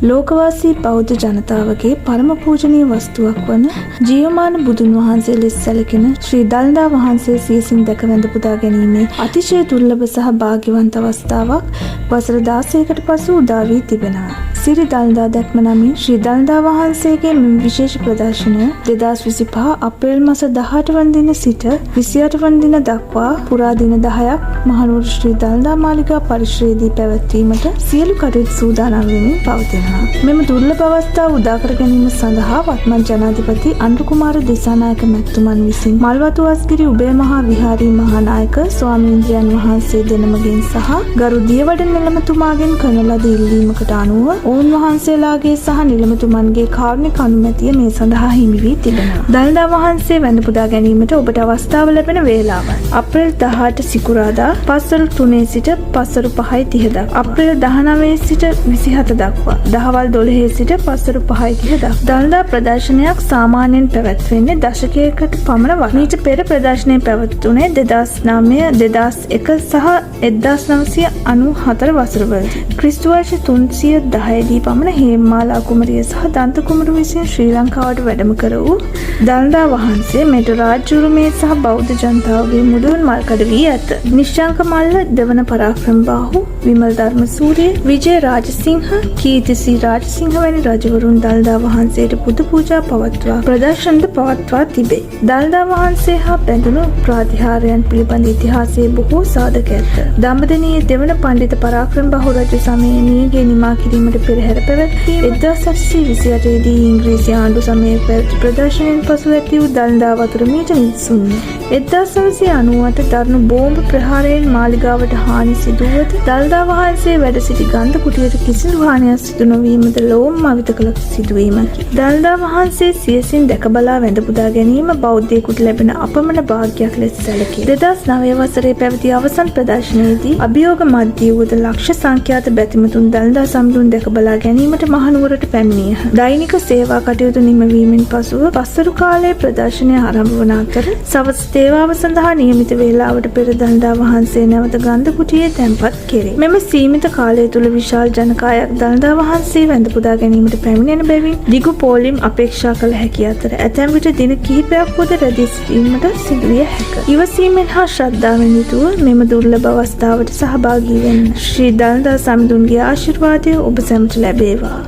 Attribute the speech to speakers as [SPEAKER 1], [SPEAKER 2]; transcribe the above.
[SPEAKER 1] ලෝකවාසී බෞද්ධ ජනතාවගේ පරම පූජනීය වස්තුවක් වන ජීවමාන බුදුන් වහන්සේ ලෙස සැලකෙන ශ්‍රී දළදා වහන්සේ සියසින් දැක වැඳ පුදා ගැනීමේ අතිශය දුර්ලභ සහ භාග්‍යවන්ත අවස්ථාවක් වසර 16කට පසු උදා වී තිබෙනවා. සිරි දළදා දැක්ම නමින් ශ්‍රී දළදා වහන්සේගේ මෙම විශේෂ ප්‍රදර්ශනය 2025 අප්‍රේල් මාස 18 වන දින සිට 28 වන දින දක්වා පුරා දින 10ක් මහනුවර ශ්‍රී දළදා මාලිගා පරිශ්‍රයේදී පැවැත්වීමට සියලු කටයුතු සූදානම් වෙමින් පවතිනවා. මෙම දුර්ලභ අවස්ථාව උදා කර ගැනීම සඳහා වත්මන් ජනාධිපති අනුර කුමාර දිසානායක මැතිතුමන් විසින් මල්වතු වස්ගිරි උභය මහා විහාරී මහානායක ස්වාමීන්ද්‍රයන් වහන්සේ දෙනමගෙන් සහ ගරු දියවඩ නිලමතුමාගෙන් කරන ලද ඉල්ලීමකට අනුව ඔවුන් වහන්සේලාගේ සහ නිලමතුමන්ගේ කාරුණික අනුමැතිය මේ සඳහා හිමි වී තිබෙනවා. දළදා වහන්සේ වැඳ පුදා ගැනීමට ඔබට අවස්ථාව ලැබෙන වේලාව අප්‍රේල් 18 සිකුරාදා පස්වරු 3 සිට පස්වරු 5:30 දක්වා අප්‍රේල් 19 සිට 27 දක්වා දහවල් 12 සිට පස්වරු 5:30 දක්වා. දළදා ප්‍රදර්ශනයක් සාමාන්‍යයෙන් පැවැත්වෙන්නේ දශකයකට පමණ වන. මීට පෙර ප්‍රදර්ශනය පැවැත්වුණේ 2009, 2001 සහ 1994 වසරවලදී. ක්‍රිස්තු වර්ෂ 310 දී පමණ හේමමාලා කුමරිය සහ දන්ත කුමරු විසින් ශ්‍රී ලංකාවට වැඩම කර වූ දළදා වහන්සේ මෙට රාජ්‍යරුමේ සහ බෞද්ධ ජනතාවගේ මුදුන් මල්කඩ වී ඇත. නිශ්ශංක මල්ල, දෙවන පරාක්‍රමබාහු, විමල් ධර්මසූරිය, විජය රාජසිංහ, කීර්තිසී රාජසිංහ වැනි රජවරුන් දළදා වහන්සේට පුද පූජා පවත්වා ප්‍රදර්ශනද පවත්වා තිබේ. දළදා වහන්සේ හා බැඳුණු ප්‍රාතිහාර්යයන් පිළිබඳ ඉතිහාසයේ බොහෝ සාධක ඇත. දඹදෙණියේ දෙවන පණ්ඩිත පරාක්‍රමබාහු රජු සමයේ නියගිය නිමා කිරීමට පෙරහැර පැවැත්වී 1828 දී ඉංග්‍රීසි ආණ්ඩු සමයේ පැවති ප්‍රදර්ශනයෙන් පසු ඇති වූ දළදා වතුර මීට නිසුන්ය. 1998 දරුණු බෝම්බ ප්‍රහාරයෙන් මාලිගාවට හානි සිදුවුවද දළදා වහන්සේ වැඩ සිටි ගන්ධ කුටියට කිසිදු හානියක් සිදු නොවීමද ලොවම අවිත කළ සිදුවීමකි. දළදා වහන්සේ සියසින් දැක බලා වැඳ පුදා ගැනීම බෞද්ධයෙකුට ලැබෙන අපමණ භාග්‍යයක් ලෙස සැලකේ. 2009 වසරේ පැවති අවසන් ප්‍රදර්ශනයේදී අභියෝග මැදියේ වූ ලක්ෂ සංඛ්‍යාත බැතිමතුන් දළදා සම්දුන් දැක බලා ගැනීමට මහනුවරට පැමිණියහ. දෛනික සේවා කටයුතු නිමවීමෙන් පසුව පස්වරු කාලයේ ප්‍රදර්ශනය ආරම්භ වන අතර සවස් සේවාව සඳහා නියමිත වේලාවට පෙර දළදා වහන්සේ නැවත ගන්ධ කුටියේ තැන්පත් කෙරේ. මෙම සීමිත කාලය තුල විශාල ජනකායක් දළදා වහන්සේ වැඳ පුදා ගැනීමට පැමිණෙන බැවින් දිගු පෝලිම් අපේක්ෂා කළ හැකි අතර ඇතැම් විට දින කිහිපයක් වුවද රැඳී සිටීමට සිදුවිය හැක. ඉවසීමෙන් හා ශ්‍රද්ධාවෙන් යුතුව මෙම දුර්ලභ අවස්ථාවට සහභාගී වෙන්න ශ්‍රී දළදා සමිඳුන්ගේ ආශිර්වාදය ඔබ සැමට ලැබේවා.